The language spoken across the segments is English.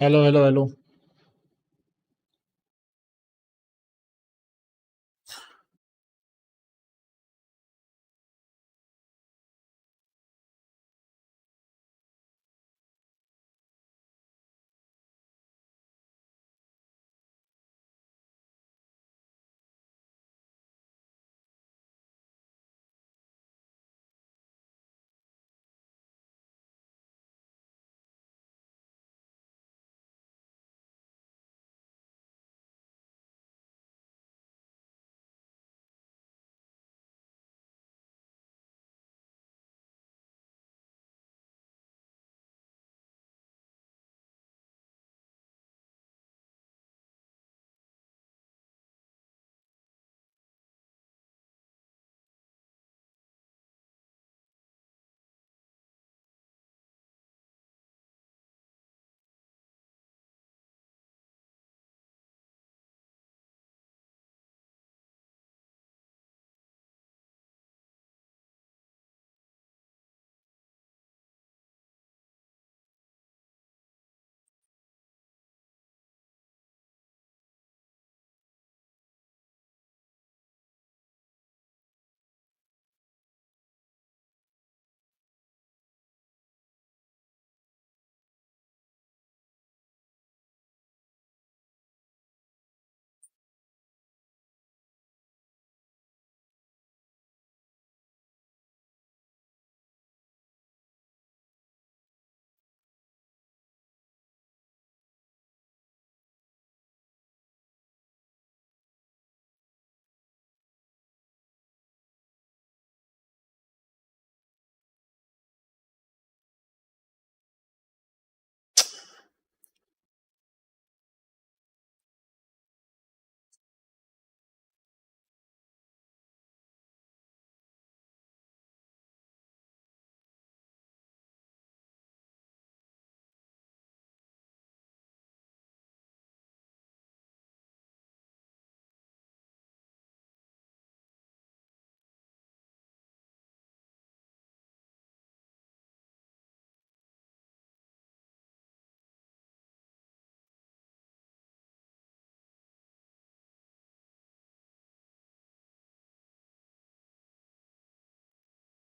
Hello, hello, hello.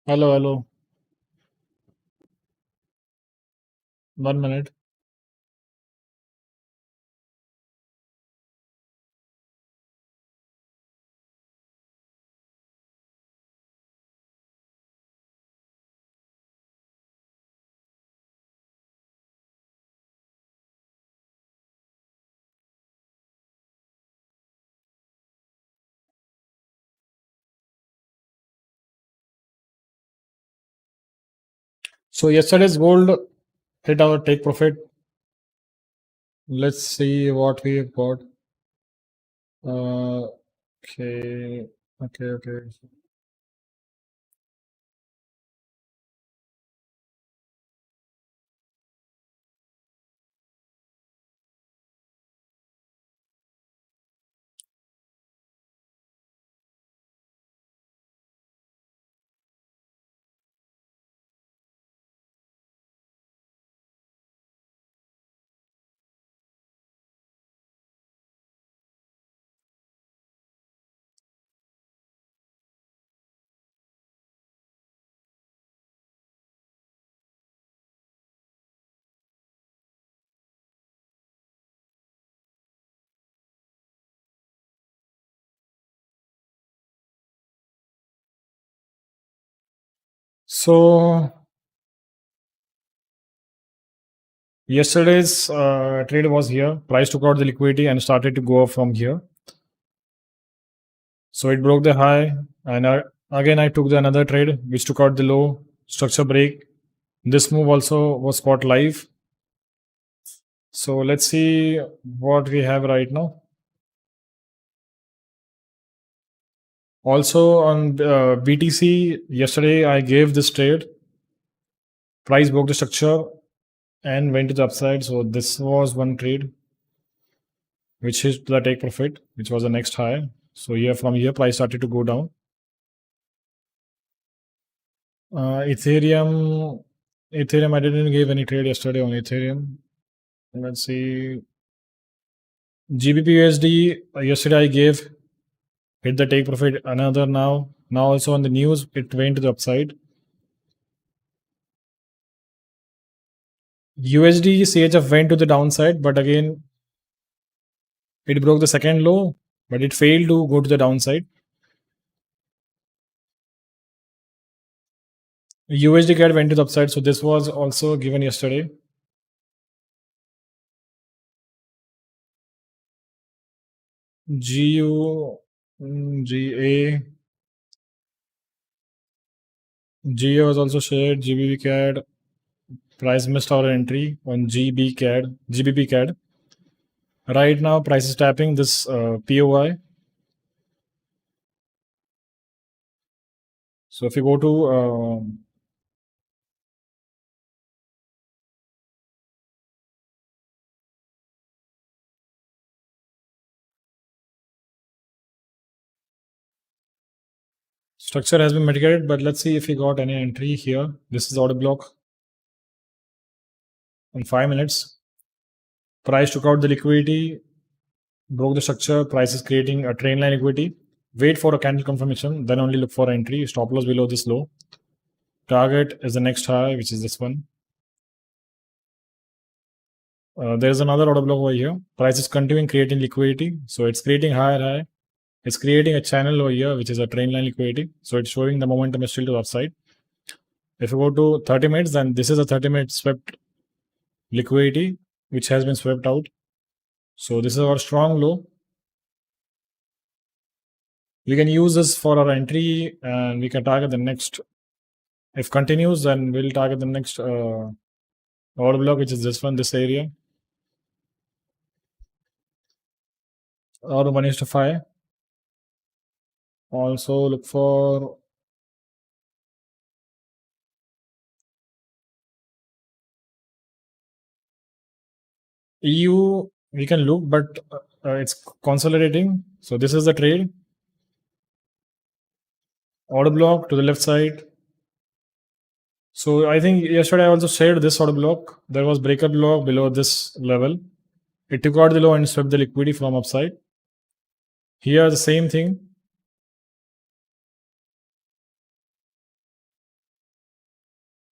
Hello, hello. 1 minute. So yesterday's gold hit our take profit. Let's see what we got. Okay, okay. So yesterday's trade was here. Price took out the liquidity and started to go up from here. So it broke the high, and again I took the another trade which took out the low structure break. This move also was caught live. So let's see what we have right now. Also on BTC, yesterday I gave this trade. Price broke the structure and went to the upside. So this was one trade which hit the take profit, which was the next high. So here from here, price started to go down. Ethereum, I didn't give any trade yesterday on Ethereum. Let's see. GBP USD yesterday I gave hit the take profit another now. Now also on the news it went to the upside. USD CHF went to the downside, but again it broke the second low, but it failed to go to the downside. USD CAD went to the upside, so this was also given yesterday. GU, GA, GA was also shared. GBP CAD price missed our entry on GBP CAD. Right now, price is tapping this POI. So if you go to structure has been mitigated, but let's see if we got any entry here. This is order block in 5 minutes. Price took out the liquidity, broke the structure. Price is creating a train line liquidity. Wait for a candle confirmation, then only look for entry. Stop loss below this low. Target is the next high, which is this one. There's another order block over here. Price is continuing creating liquidity, so it's creating higher high. It's creating a channel over here, which is a train line liquidity. So it's showing the momentum is still to the upside. If you go to 30 minutes, then this is a 30-minute swept liquidity, which has been swept out. So this is our strong low. We can use this for our entry and we can target the next. If continues, then we'll target the next order block, which is this one, this area. Order 1:5. Also look for EU. We can look, but it's consolidating. So this is the trade. Order block to the left side. So I think yesterday I also shared this order block. There was breakup block below this level. It took out the low and swept the liquidity from upside. Here the same thing.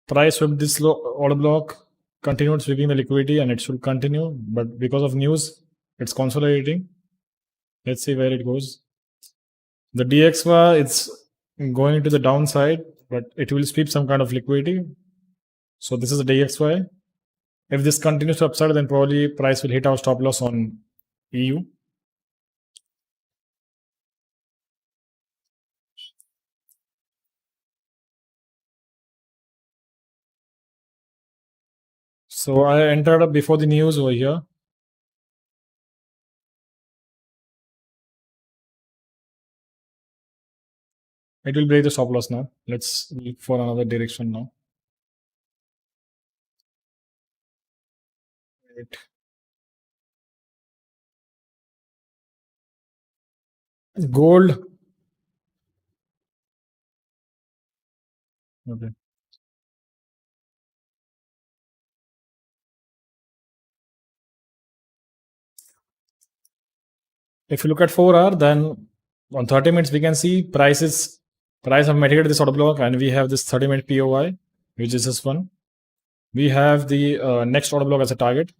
Price swept this low order block, continued sweeping the liquidity, and it should continue. But because of news, it's consolidating. Let's see where it goes. The DXY, it's going to the downside, but it will sweep some kind of liquidity. So this is the DXY. If this continues to upside, then probably price will hit our stop loss on EU. So I entered up before the news over here. It will break the stop loss now. Let's look for another direction now. Right. Gold. Okay. If you look at 4 hour, then on 30 minutes we can see price have mitigated this order block, and we have this 30-minute POI, which is this one. We have the next order block as a target.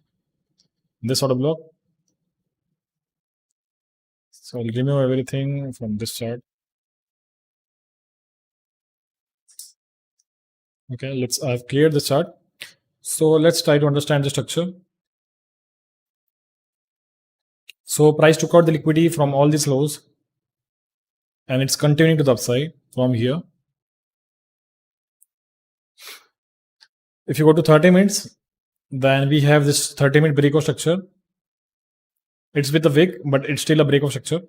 This order block. So I'll remove everything from this chart. Okay, I've cleared the chart. So let's try to understand the structure. So price took out the liquidity from all these lows, and it's continuing to the upside from here. If you go to 30 minutes, then we have this 30-minute breakout structure. It's with a wick, but it's still a breakout structure.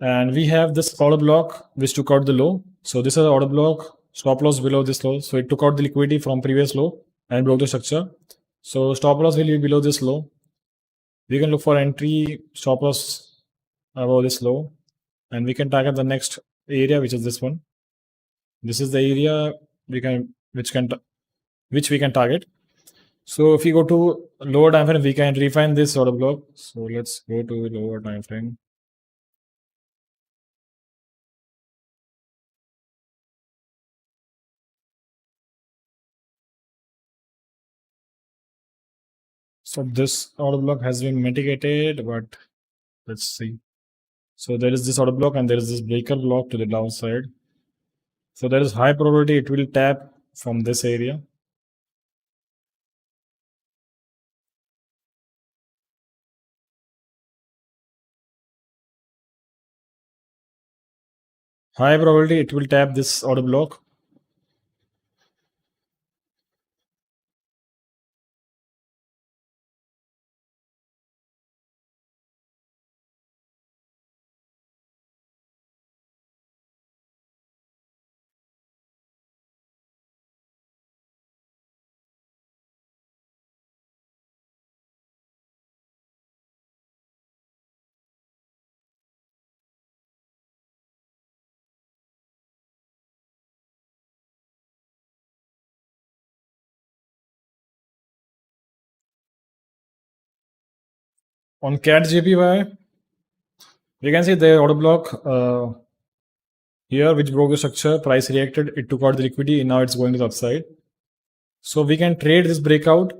And we have this order block which took out the low. So this is an order block, stop loss below this low. So it took out the liquidity from previous low and broke the structure. So stop loss will be below this low. We can look for entry, stop loss above this low, and we can target the next area, which is this one. This is the area which we can target. So if we go to lower time frame, we can refine this order block. So let's go to lower time frame. So this order block has been mitigated, but let's see. So there is this order block and there is this breaker block to the downside. So there is high probability it will tap from this area. High probability it will tap this order block. On CAT JPY, we can see the order block here, which broke the structure. Price reacted, it took out the liquidity, and now it's going to the upside. So we can trade this breakout.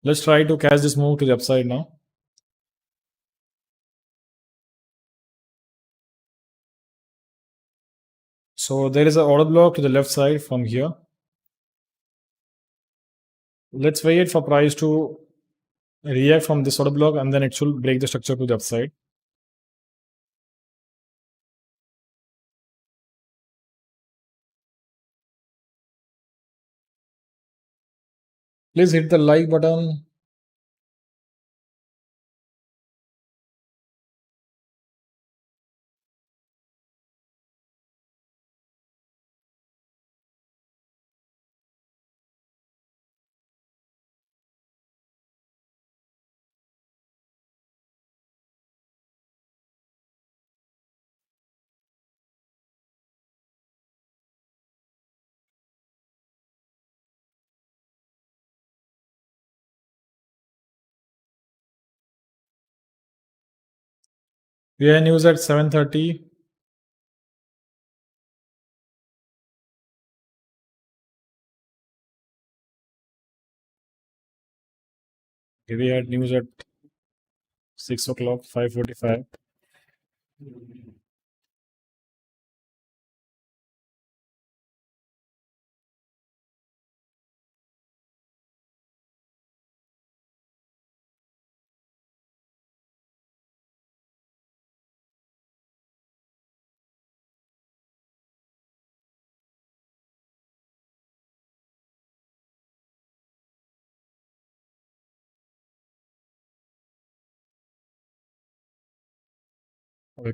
Let's try to catch this move to the upside now. So there is an order block to the left side from here. Let's wait for price to react from this order block and then it should break the structure to the upside. Please hit the like button. We are news at 7:30. We had news at 6 o'clock, 5:45.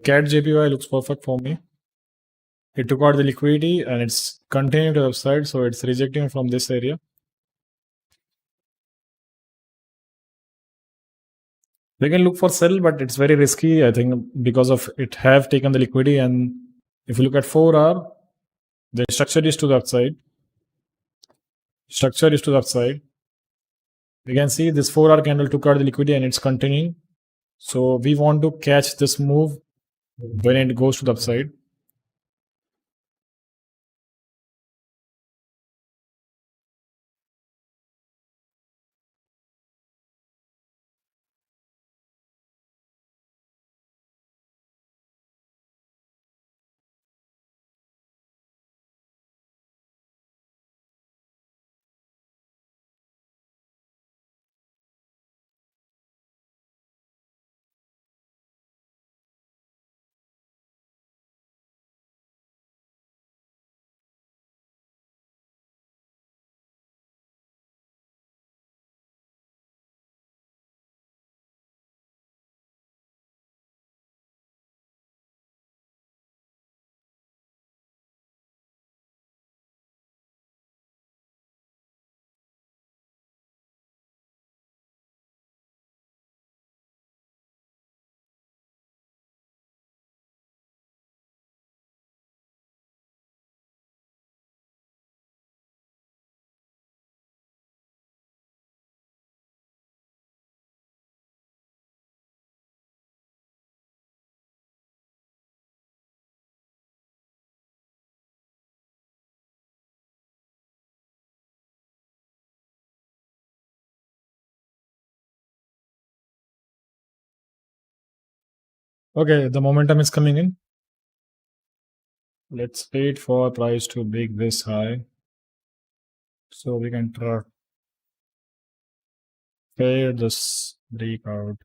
CAT JPY looks perfect for me. It took out the liquidity and it's continuing to the upside, so it's rejecting from this area. We can look for sell, but it's very risky, I think, because of it have taken the liquidity. And if you look at 4 hour, the structure is to the upside. Structure is to the upside. We can see this 4 hour candle took out the liquidity and it's continuing. So we want to catch this move when it goes to the upside. Okay, the momentum is coming in. Let's wait for price to break this high so we can trade this breakout.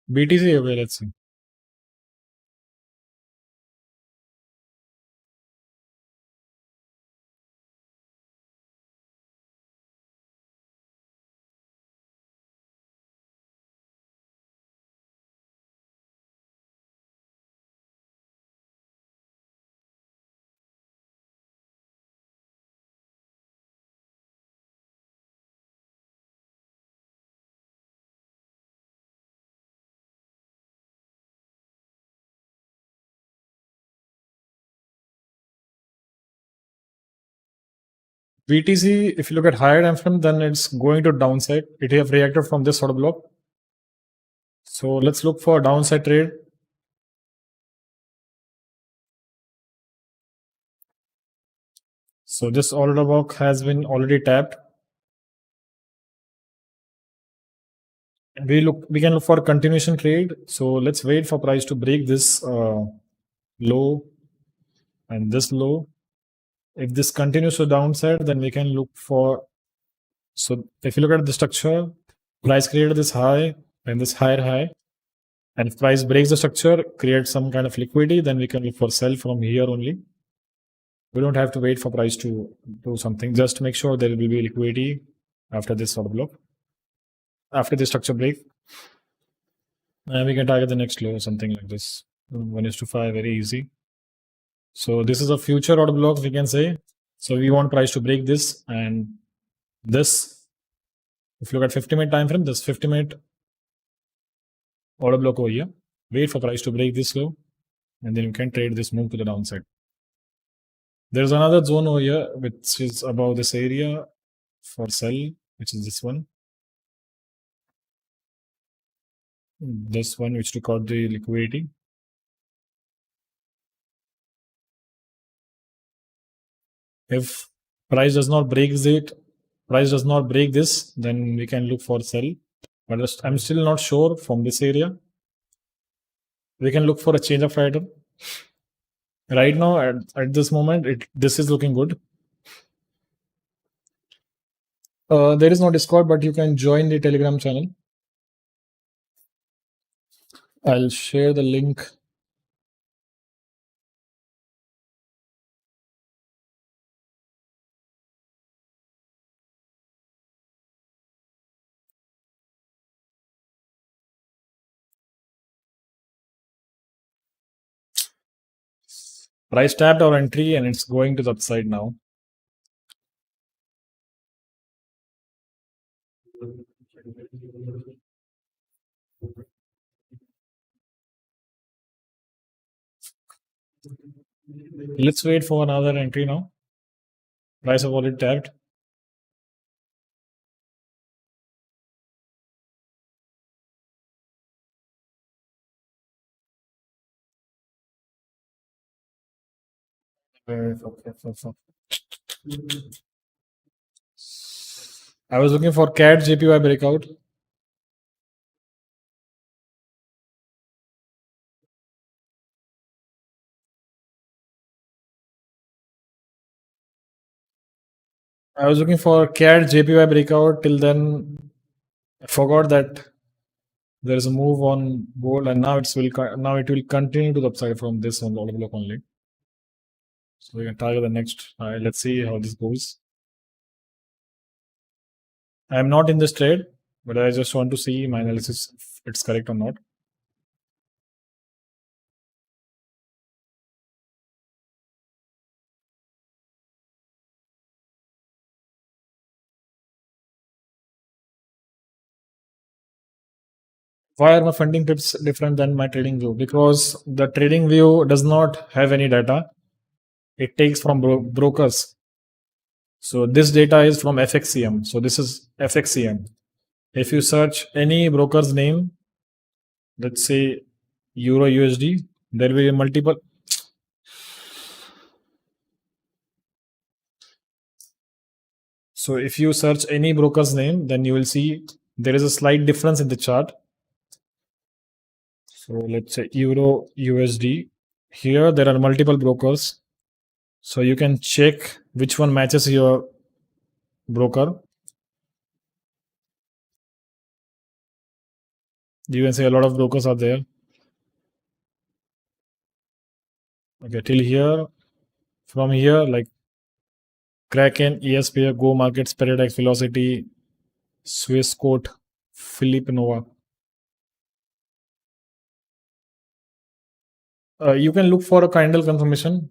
BTC, okay, let's see. BTC, if you look at higher time frame, then it's going to downside. It have reacted from this sort of block. So let's look for a downside trade. So this order block has been already tapped. We can look for a continuation trade. So let's wait for price to break this low and this low. If this continues to downside, then we can look for. So if you look at the structure, price created this high and this higher high. And if price breaks the structure, creates some kind of liquidity, then we can look for sell from here only. We don't have to wait for price to do something. Just make sure there will be liquidity after this sort of block. After the structure break, and we can target the next low, something like this. 1:5, very easy. So this is a future order block, we can say. So we want price to break this and this. If you look at 50-minute time frame, this 50-minute order block over here. Wait for price to break this low, and then you can trade this move to the downside. There's another zone over here which is above this area for sell, which is this one. This one, which record the liquidity. If price does not break this, then we can look for sell. But I'm still not sure from this area. We can look for a change of pattern. Right now, at this moment, this is looking good. There is no Discord, but you can join the Telegram channel. I'll share the link. Price tapped our entry and it's going to the upside now. Let's wait for another entry now. Price have already tapped. I was looking for CAT JPY breakout. I was looking for CAT JPY breakout. Till then, I forgot that there is a move on gold, and now it will continue to the upside from this on order block only. So we can target the next. Let's see how this goes. I am not in this trade, but I just want to see my analysis if it's correct or not. Why are my funding tips different than my trading view? Because the trading view does not have any data. It takes from brokers. So this data is from FXCM. So this is FXCM. If you search any broker's name, let's say Euro USD, there will be multiple. So if you search any broker's name, then you will see there is a slight difference in the chart. So let's say Euro USD. Here there are multiple brokers. So you can check which one matches your broker. You can say a lot of brokers are there. Okay, till here. From here, like Kraken, ESP, Go Markets, Paradox, Velocity, Swissquote, Philip Nova. You can look for a candle confirmation.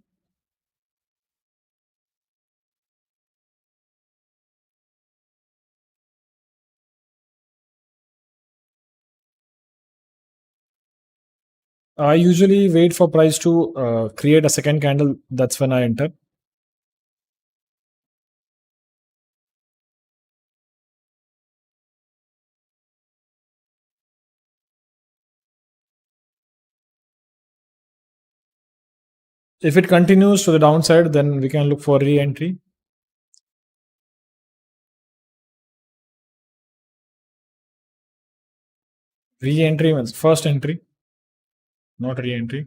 I usually wait for price to create a second candle. That's when I enter. If it continues to the downside, then we can look for re-entry. Re-entry means first entry, not re-entry.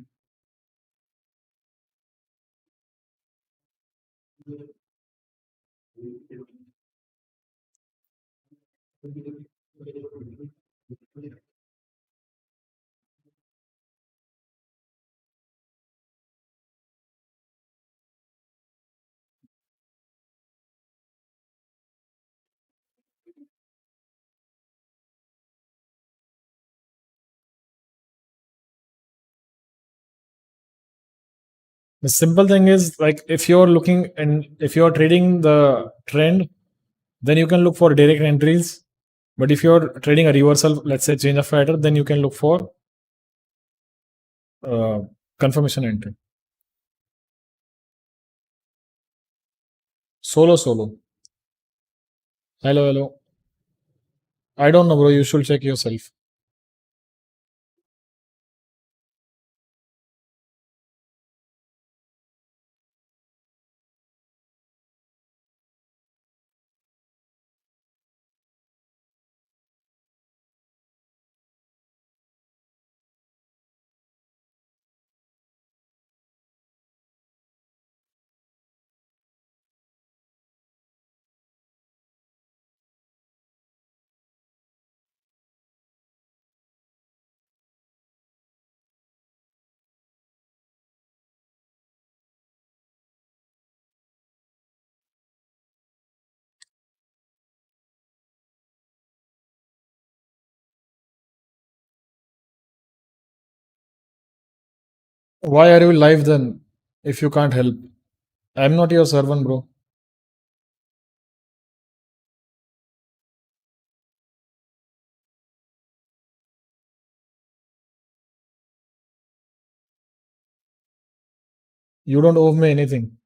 The simple thing is like if you're looking and if you're trading the trend, then you can look for direct entries. But if you're trading a reversal, let's say change of pattern, then you can look for uh, confirmation entry. Solo. Hello. I don't know, bro. You should check yourself. Why are you live then if you can't help? I'm not your servant, bro. You don't owe me anything.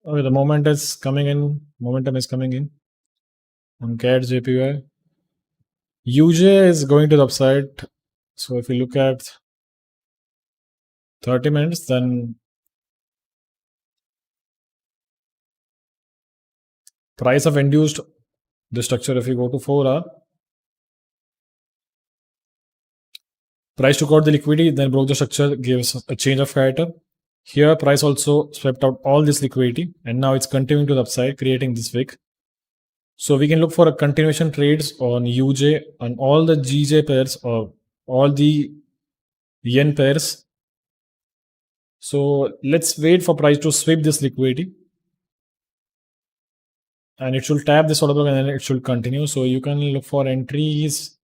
Okay, the moment is coming in. Momentum is coming in on CAD JPY. UJ is going to the upside. So if you look at 30 minutes, then price have induced the structure. If you go to 4 hour, price took out the liquidity, then broke the structure, gives a change of character. Here, price also swept out all this liquidity, and now it's continuing to the upside, creating this wick. So we can look for a continuation trades on UJ on all the GJ pairs or all the yen pairs. So let's wait for price to sweep this liquidity, and it should tap this order block and then it should continue. So you can look for entries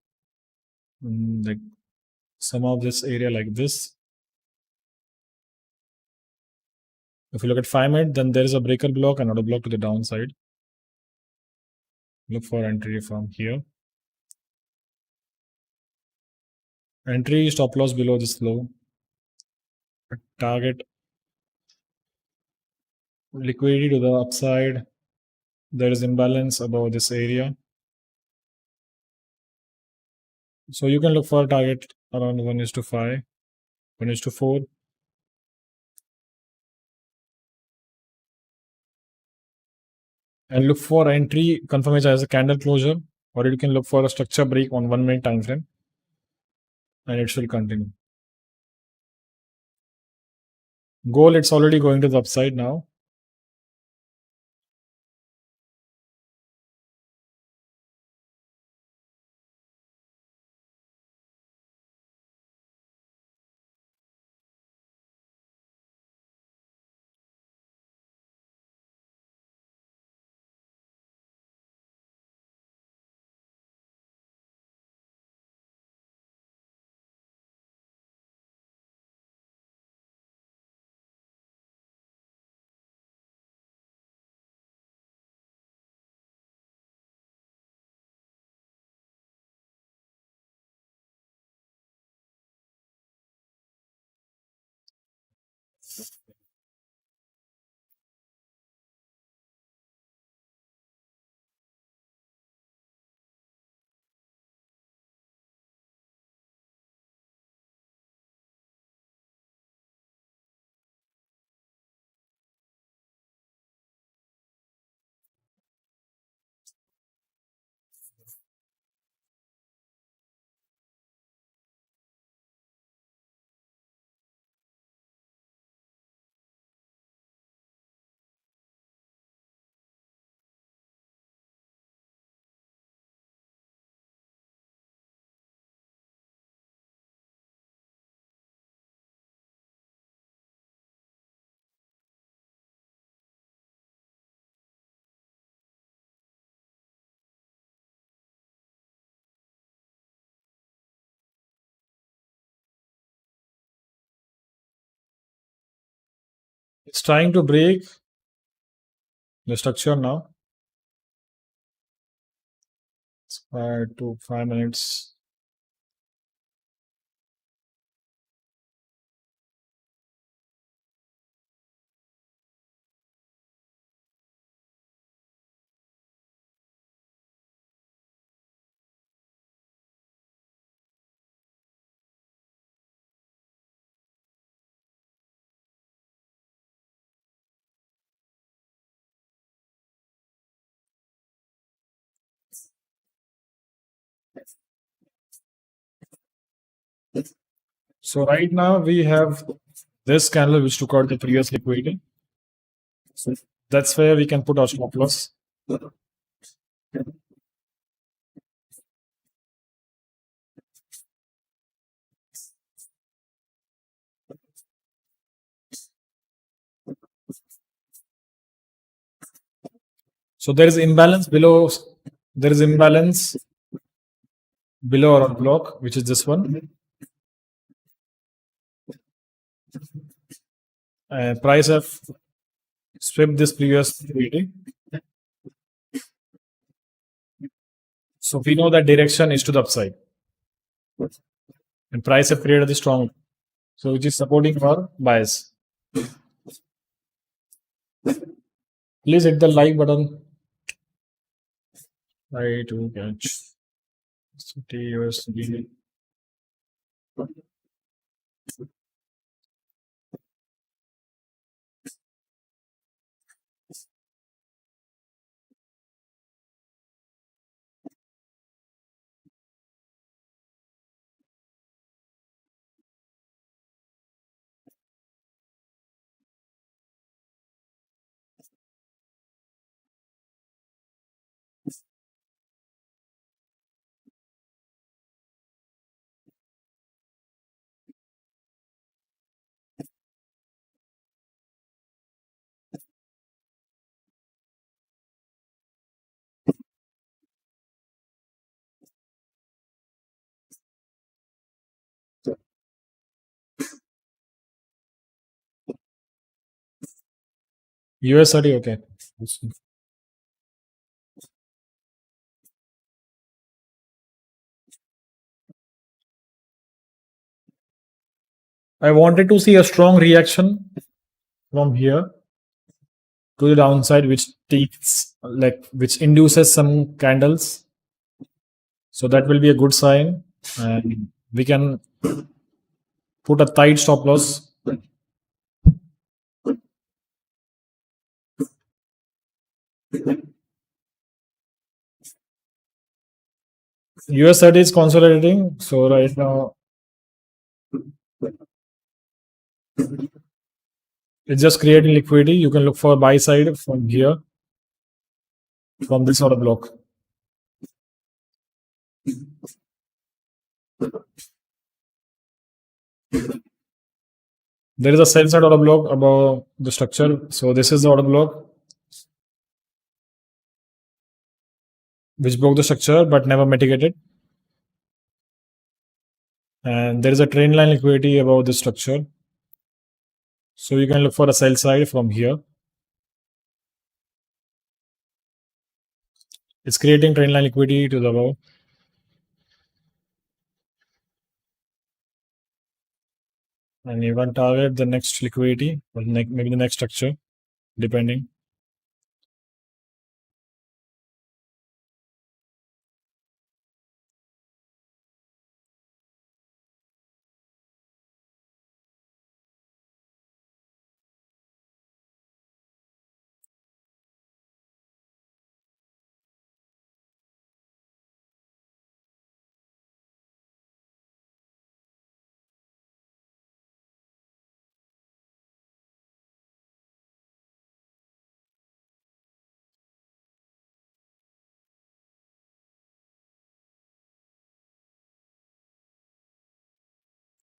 like some of this area like this. If you look at 5 minute, then there is a breaker block, another block to the downside. Look for entry from here. Entry stop loss below this low. Target liquidity to the upside. There is imbalance above this area. So you can look for a target around 1:5, 1:4. And look for entry confirmation as a candle closure, or you can look for a structure break on 1 minute time frame, and it should continue. Gold, it's already going to the upside now. It's trying to break the structure now. It's 5 to 5 minutes. So right now we have this candle which took out the previous liquidity. So that's where we can put our stop loss. So there is imbalance below. There is imbalance below our block, which is this one. Price have swept this previous liquidity. So we know that direction is to the upside. And price have created the strong. So which is supporting our bias. Please hit the like button. Try to catch USD. USD, okay. I wanted to see a strong reaction from here to the downside, which takes like which induces some candles. So that will be a good sign, and we can put a tight stop loss. USD is consolidating. So right now it's just creating liquidity. You can look for buy side from here, from this sort of block. There is a sell side order block above the structure. So this is the order block which broke the structure but never mitigated. And there is a trend line liquidity above the structure. So you can look for a sell side from here. It's creating trend line liquidity to the above. And you can target the next liquidity or maybe the next structure, depending.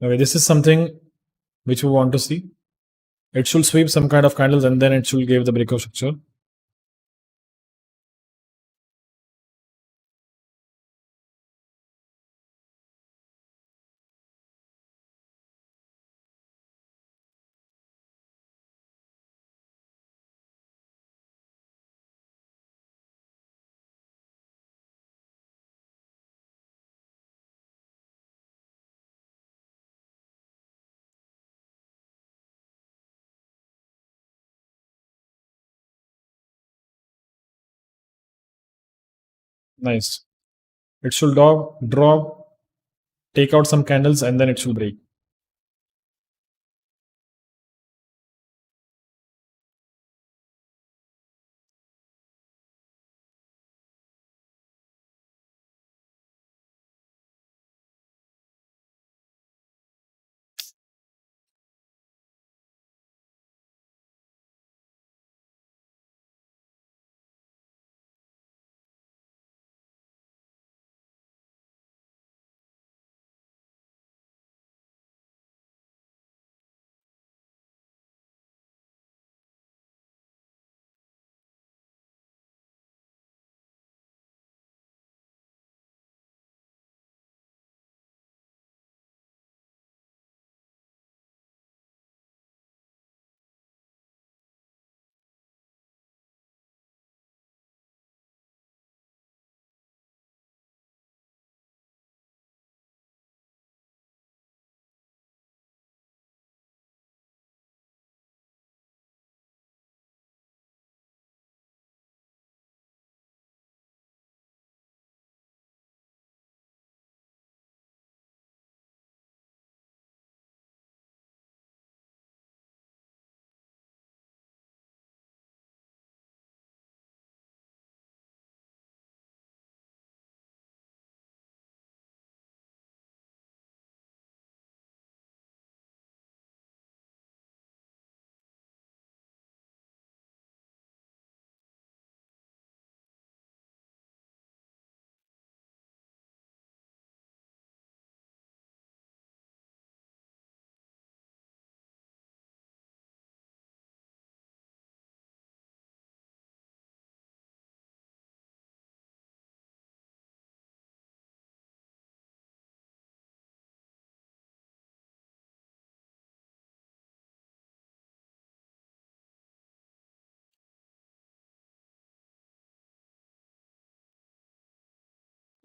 Okay, this is something which we want to see. It should sweep some kind of candles and then it should give the breakout structure. Nice. It should drop, take out some candles, and then it should break.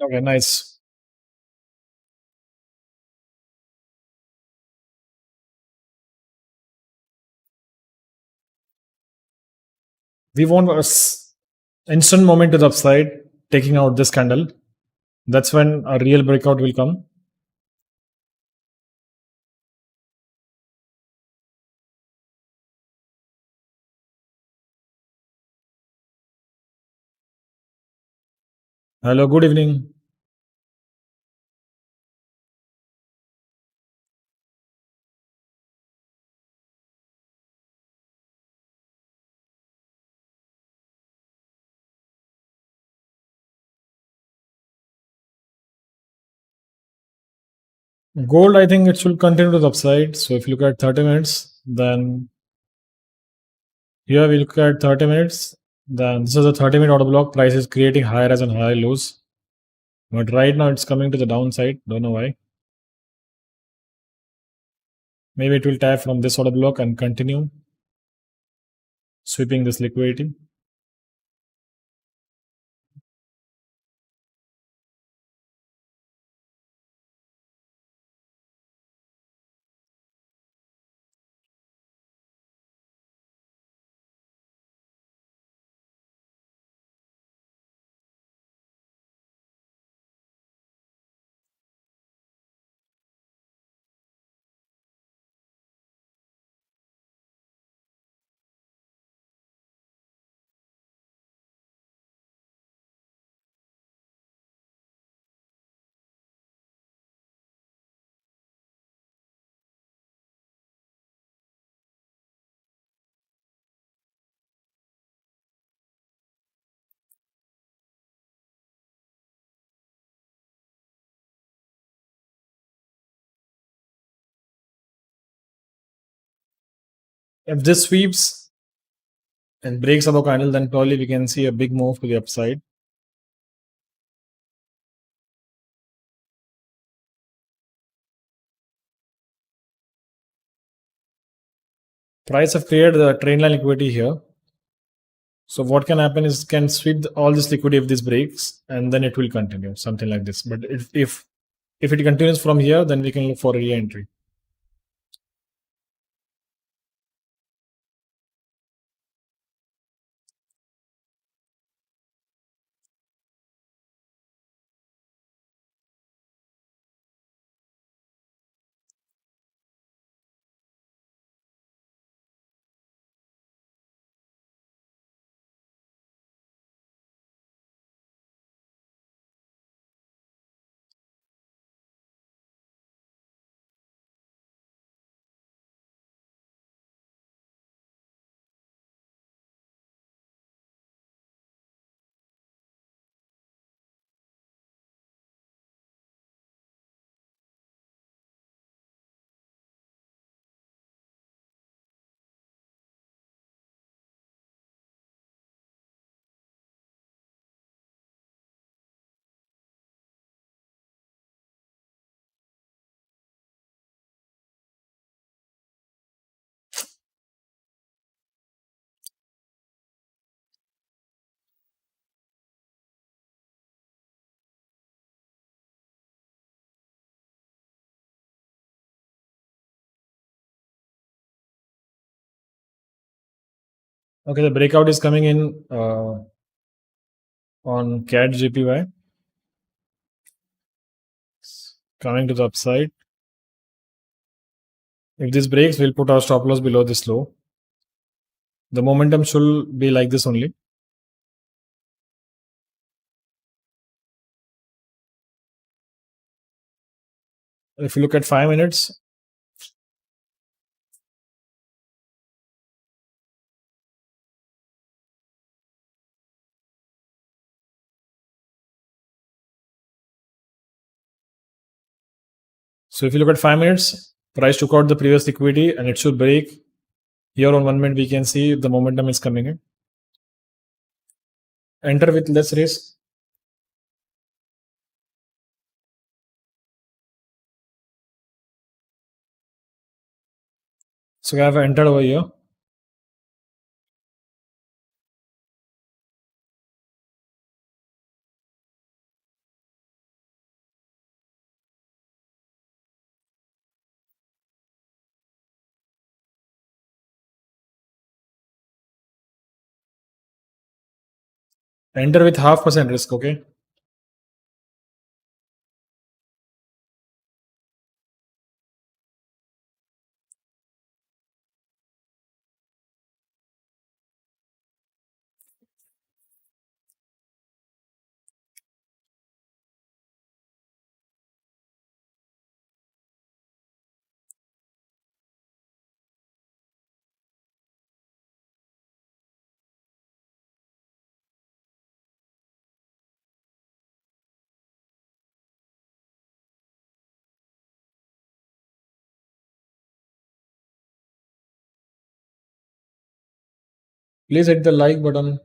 Okay, nice. We want instant moment to the upside, taking out this candle. That's when a real breakout will come. Hello, good evening. Gold, I think it should continue to the upside. So if you look at 30 minutes, then here we look at 30 minutes. Then this is a 30-minute order block. Price is creating higher highs and higher lows. But right now it's coming to the downside. Don't know why. Maybe it will tap from this order block and continue sweeping this liquidity. If this sweeps and breaks above candle, then probably we can see a big move to the upside. Price have cleared the trend line liquidity here. So what can happen is can sweep all this liquidity if this breaks, and then it will continue something like this. But if it continues from here, then we can look for a re-entry. Okay, the breakout is coming in on CAD JPY, coming to the upside. If this breaks, we'll put our stop loss below this low. The momentum should be like this only. If you look at 5 minutes, so if you look at 5 minutes, price took out the previous liquidity and it should break. Here on 1 minute, we can see the momentum is coming in. Enter with less risk. So I have entered over here. Enter with 0.5% risk, okay? Please hit the like button.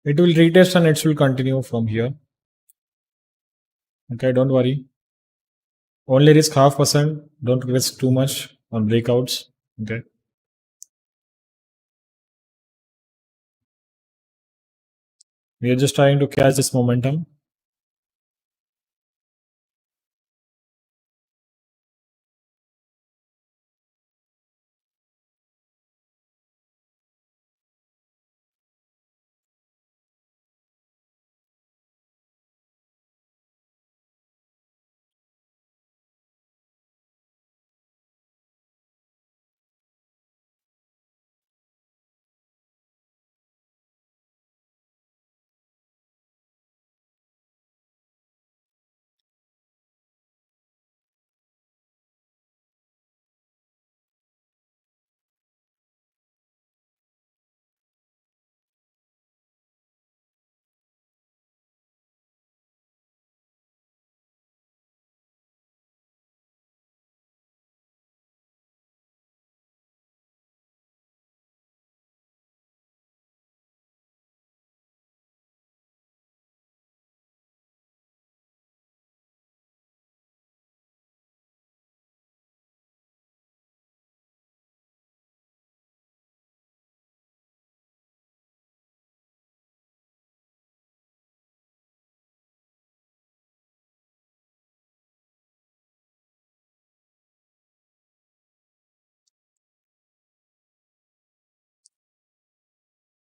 It will retest and it will continue from here. Okay, don't worry. Only risk 0.5%. Don't risk too much on breakouts. Okay. We are just trying to catch this momentum.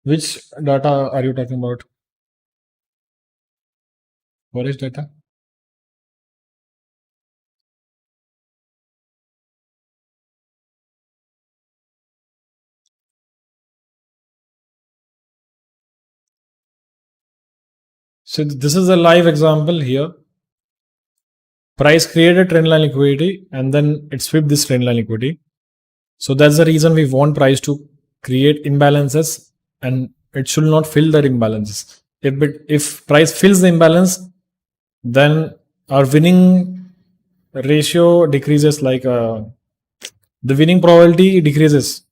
Which data are you talking about? Forex data? So this is a live example here. Price created trend line liquidity and then it swept this trend line liquidity. So that's the reason we want price to create imbalances and it should not fill that imbalances. If price fills the imbalance, then our winning ratio decreases, like the winning probability decreases.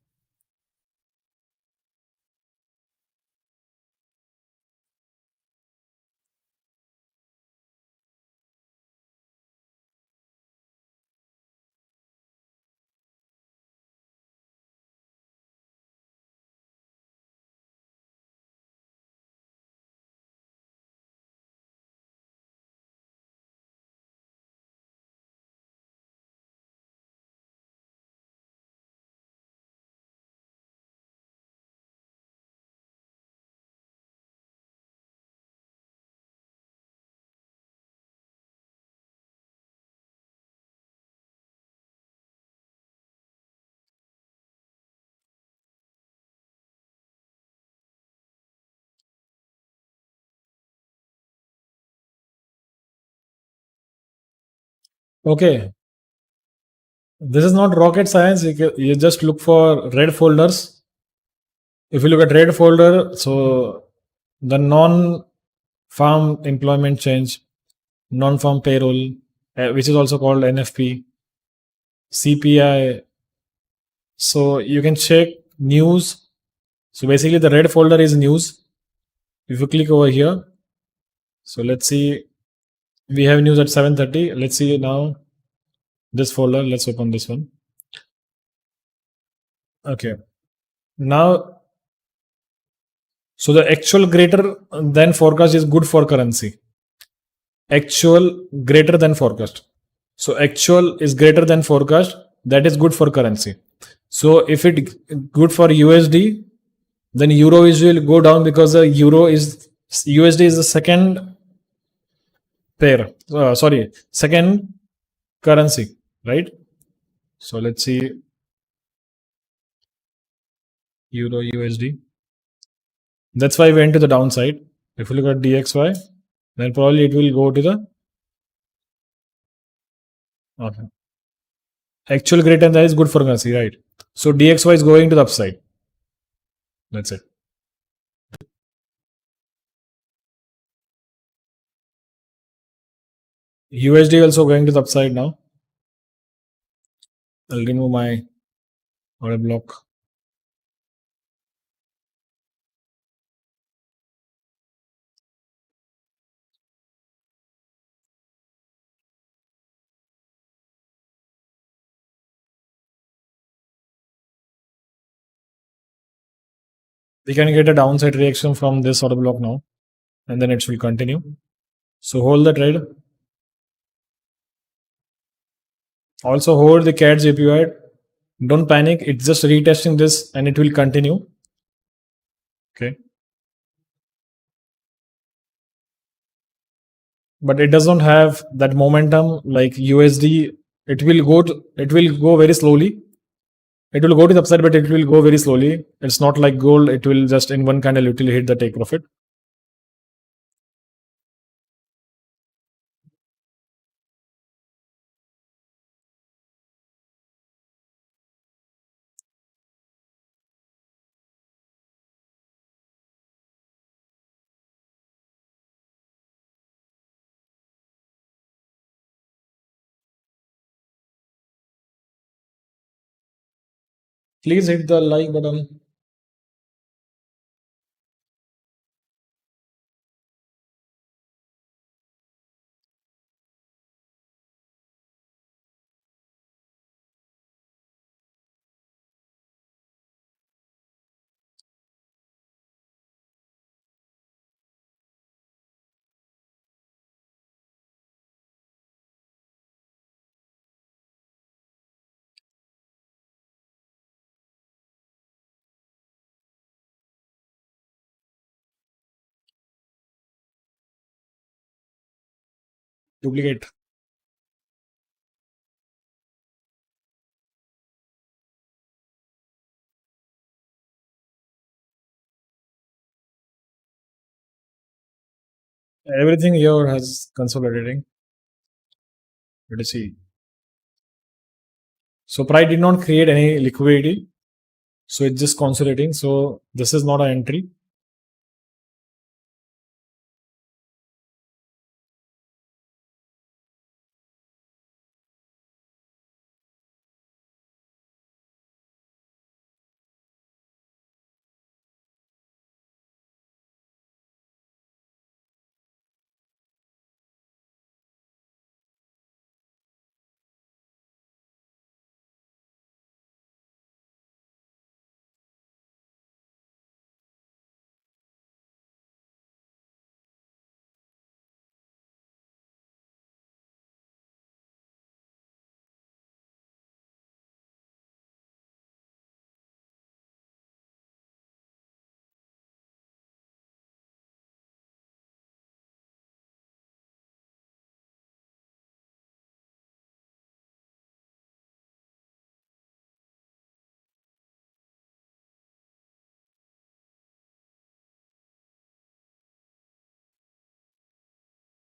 Okay, this is not rocket science. You just look for red folders. If you look at red folder, so the non-farm employment change, non-farm payroll, which is also called NFP, CPI. So you can check news. So basically, the red folder is news. If you click over here, so let's see, we have news at 7:30. Let's see now this folder. Let's open this one. Okay. Now, so the actual greater than forecast is good for currency. Actual greater than forecast. So actual is greater than forecast. That is good for currency. So if it good for USD, then euro will go down because the euro is USD is the second pair. Sorry, second currency, right? So let's see euro USD. That's why we went to the downside. If you look at DXY, then probably it will go to the okay. Actual greater than is good for currency, right? So DXY is going to the upside. That's it. USD also going to the upside now. I'll remove my order block. We can get a downside reaction from this order block now, and then it will continue. So hold the trade. Also hold the CAD JPY. Don't panic. It's just retesting this, and it will continue. Okay, but it doesn't have that momentum like USD. It will go very slowly. It will go to the upside, but it will go very slowly. It's not like gold. It will just in one candle it will hit the take profit. Please hit the like button. duplicate. Everything here has consolidating. Let us see. So Pride did not create any liquidity. So it's just consolidating. So this is not an entry.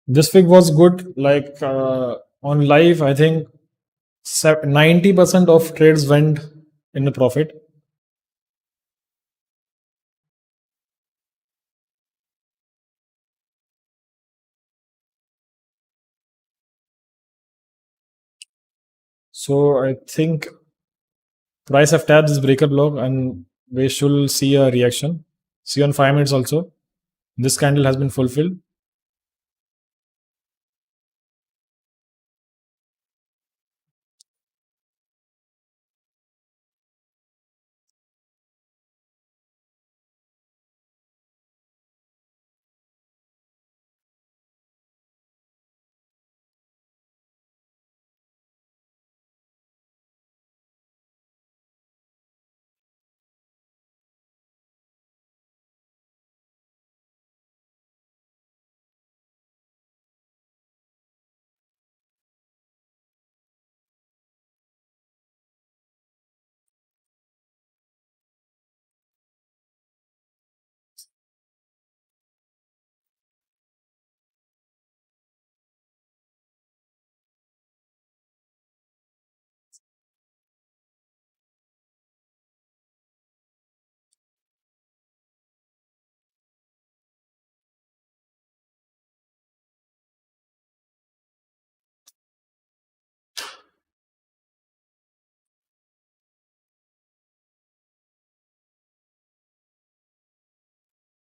This fig was good. Like on live, I think 90% of trades went in the profit. So I think price have tapped this breaker block and we should see a reaction. See on 5 minutes also. This candle has been fulfilled.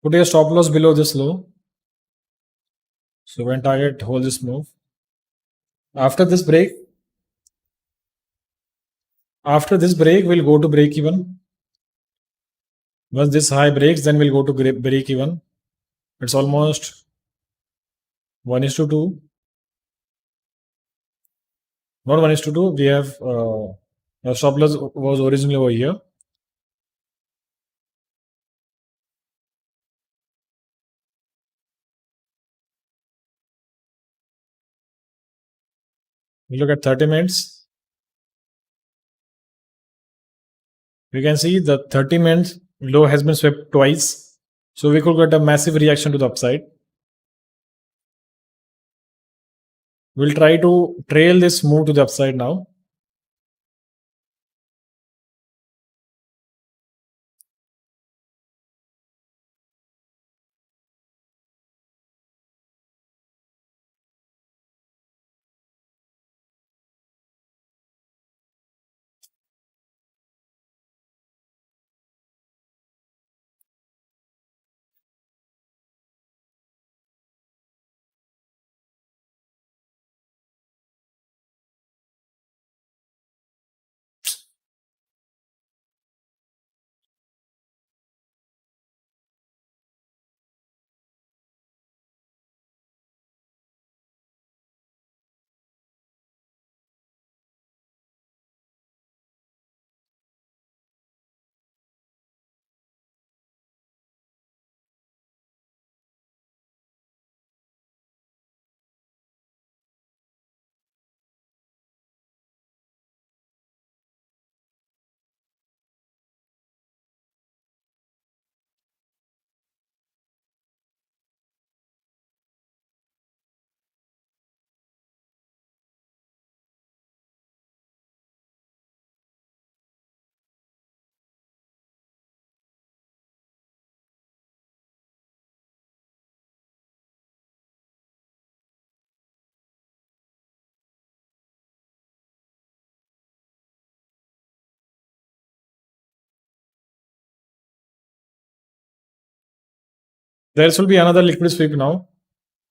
Put your stop loss below this low. So when target hold this move. After this break, we'll go to break even. Once this high breaks, then we'll go to break even. It's almost 1 is to 2. Not 1 is to 2. We have stop loss was originally over here. We look at 30 minutes. We can see the 30 minutes low has been swept twice. So we could get a massive reaction to the upside. We'll try to trail this move to the upside now. There will be another liquid sweep now.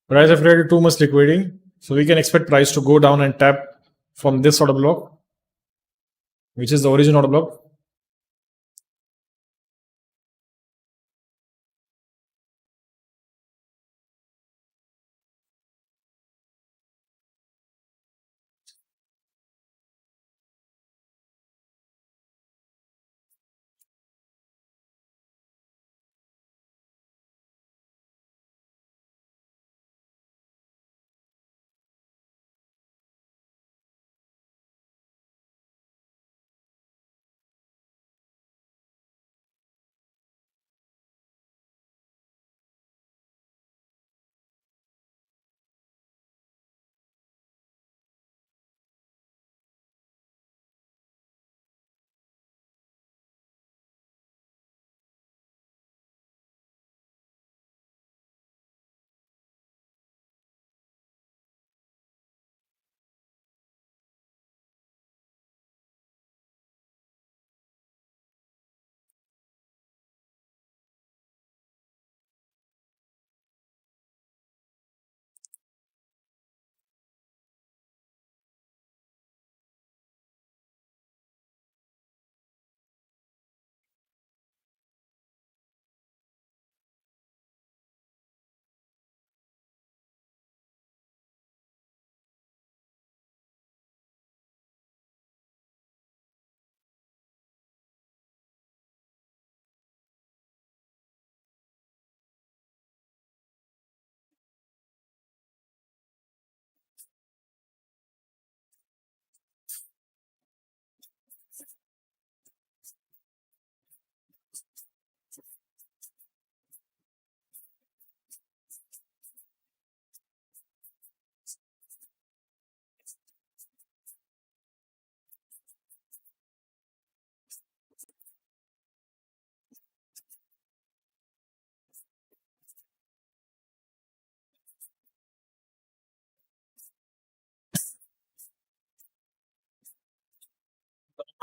Price have created too much liquidity. So we can expect price to go down and tap from this order block, which is the origin order block.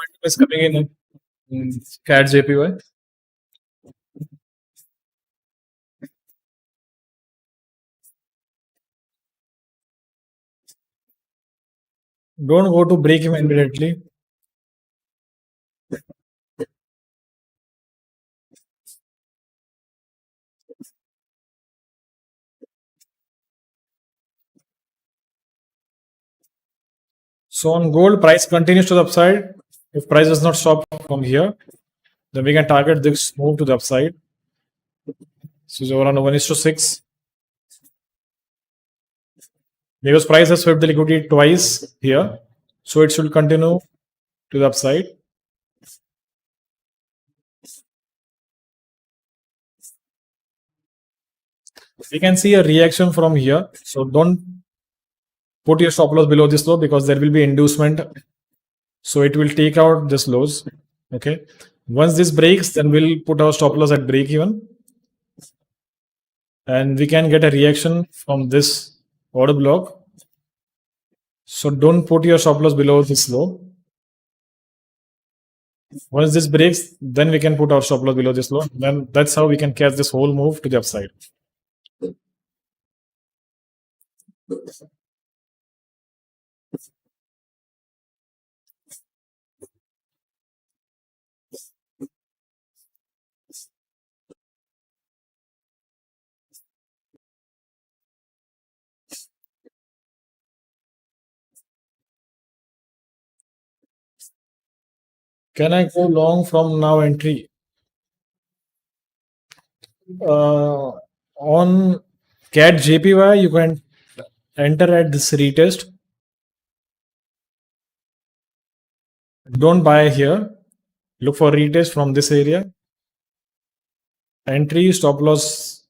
Momentum is coming in CAD JPY. Don't go to break even immediately. So on gold, price continues to the upside. If price does not stop from here, then we can target this move to the upside. So it's around 1:6. Because price has swept the liquidity twice here, so it should continue to the upside. We can see a reaction from here, so don't put your stop loss below this low because there will be inducement, so it will take out this lows. Okay, once this breaks, then we'll put our stop loss at break even, and we can get a reaction from this order block. So don't put your stop loss below this low. Once this breaks, then we can put our stop loss below this low. Then that's how we can catch this whole move to the upside. Can I go long from now entry? On CAT JPY, you can enter at this retest. Don't buy here. Look for retest from this area. Entry stop loss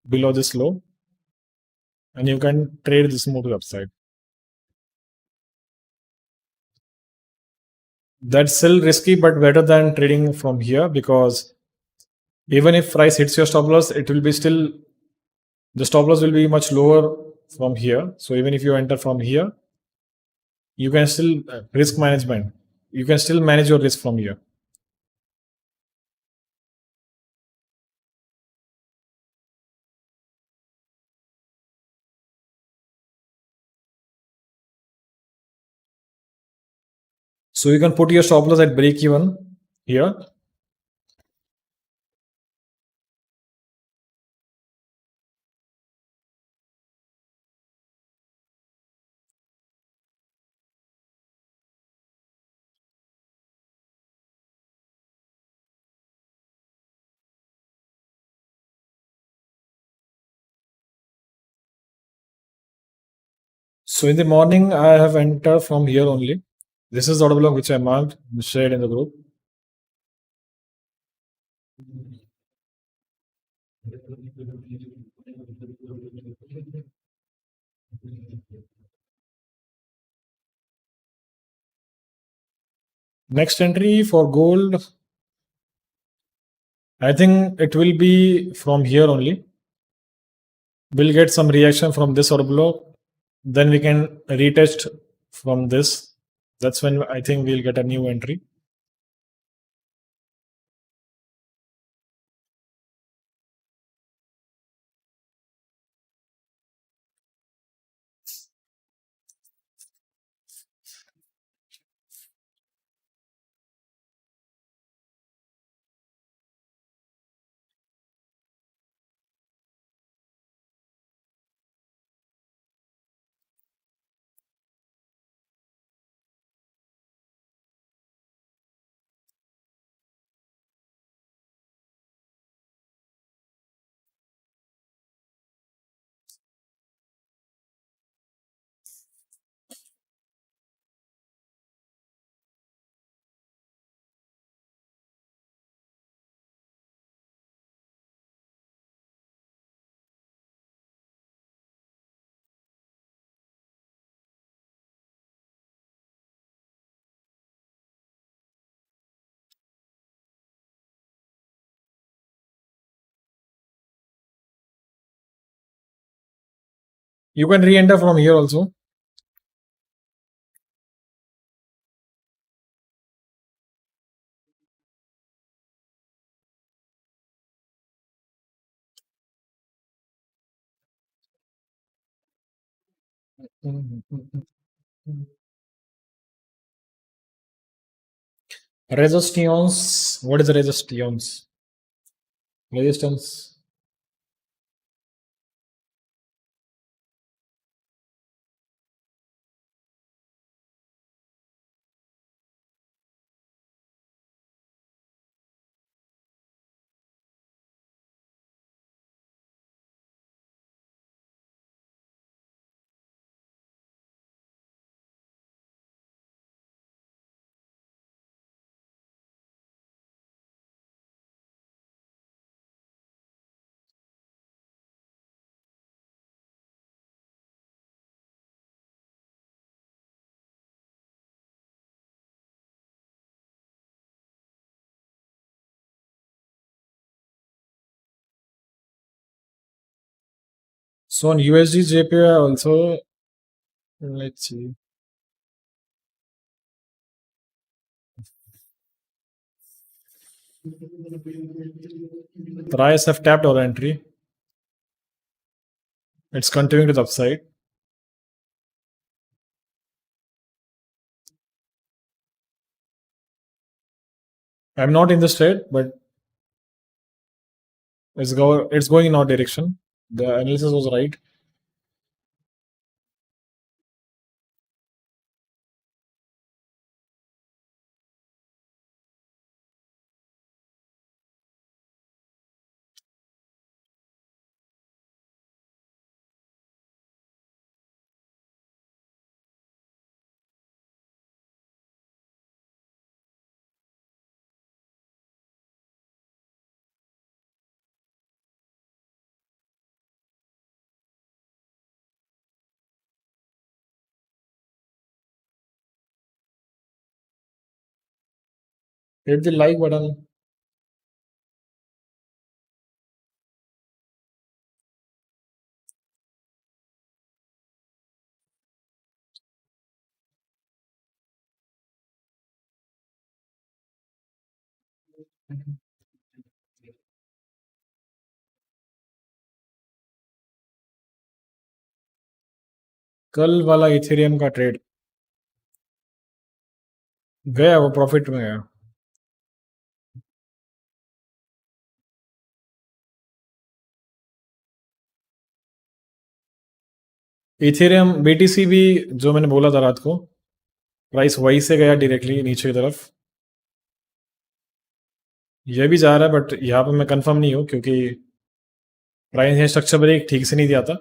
below this low, and you can trade this move to the upside. That's still risky, but better than trading from here because even if price hits your stop loss, it will be still the stop loss will be much lower from here. So even if you enter from here, you can still risk management. You can still manage your risk from here. So you can put your stop loss at break even here. So in the morning, I have entered from here only. This is the order block which I marked and shared in the group. Next entry for gold, I think it will be from here only. We'll get some reaction from this order block. Then we can retest from this. That's when I think we'll get a new entry. You can re-enter from here also. Resistance. What is the resistance? Resistance. So on USD JPY also, let's see. Price have tapped our entry. It's continuing to the upside. I'm not in the trade, but it's going in our direction. The analysis was right. Hit the like button. कल वाला Ethereum का trade गया वो profit में गया। Ethereum BTC भी जो मैंने बोला था रात को, प्राइस वही से गया डायरेक्टली नीचे की तरफ। ये भी जा रहा है बट यहाँ पे मैं कंफर्म नहीं हूँ क्योंकि प्राइस है स्ट्रक्चर ब्रेक ठीक से नहीं दिया था।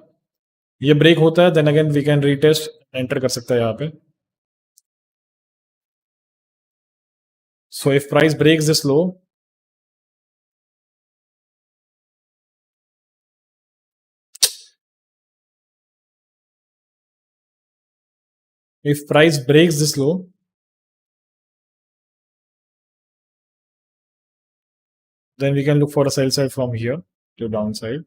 ये ब्रेक होता है then again we can retest, enter कर सकता है यहाँ पे। So if price breaks this low, if price breaks this low, then we can look for a sell side from here to downside.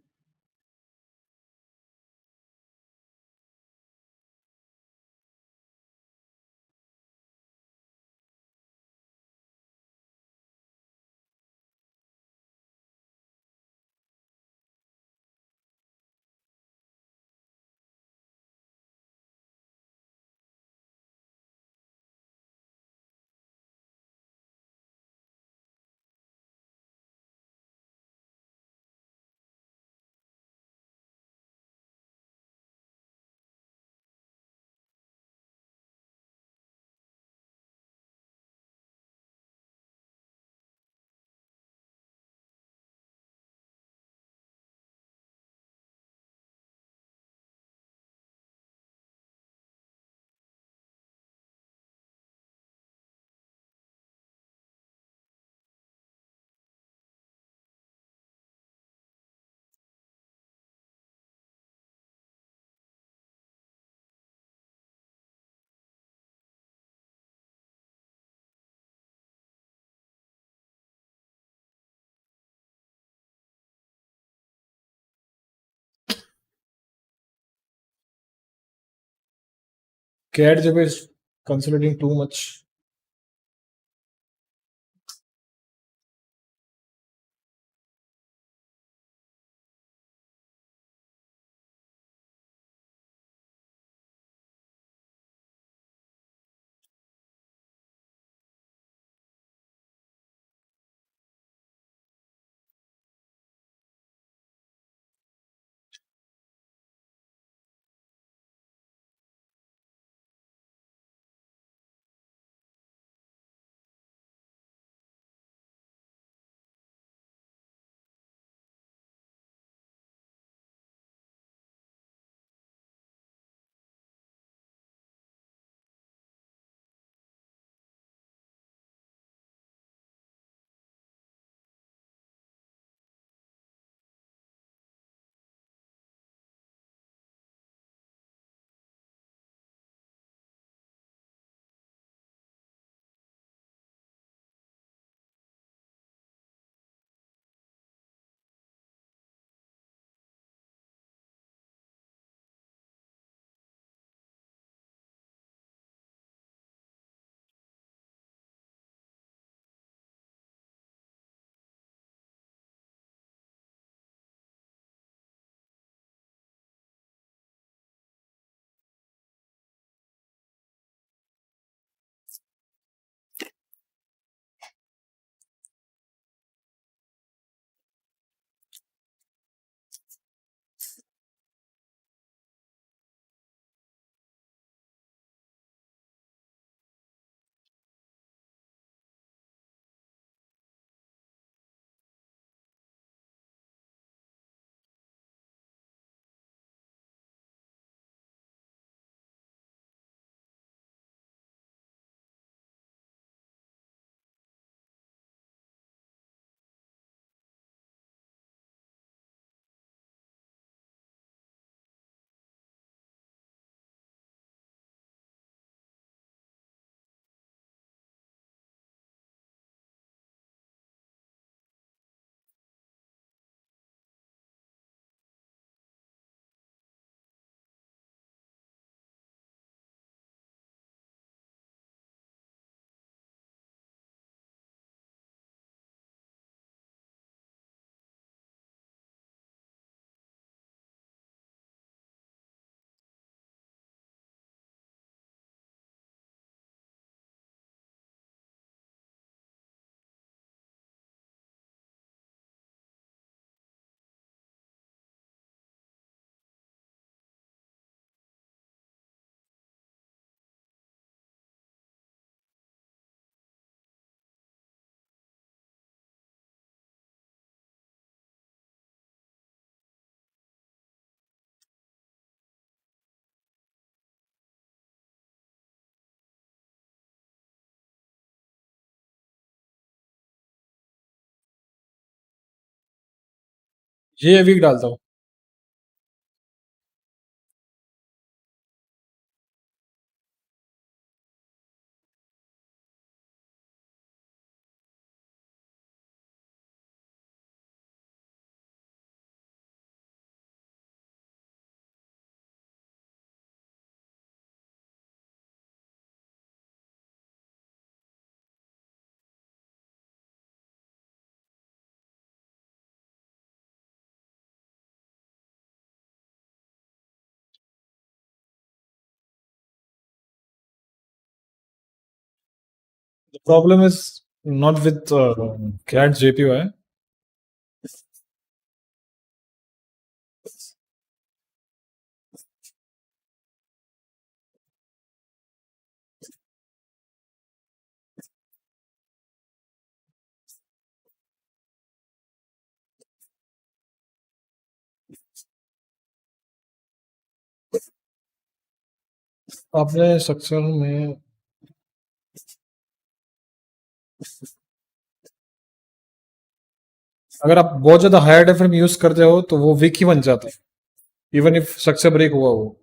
CAD jab is consolidating too much. ये week डालता हूँ। The problem is not with CAT JPY. आपने structure में अगर आप बहुत ज्यादा higher time use करते हो तो वो वीक ही बन जाता है, इवन इफ स्ट्रक्चर ब्रेक हुआ हो।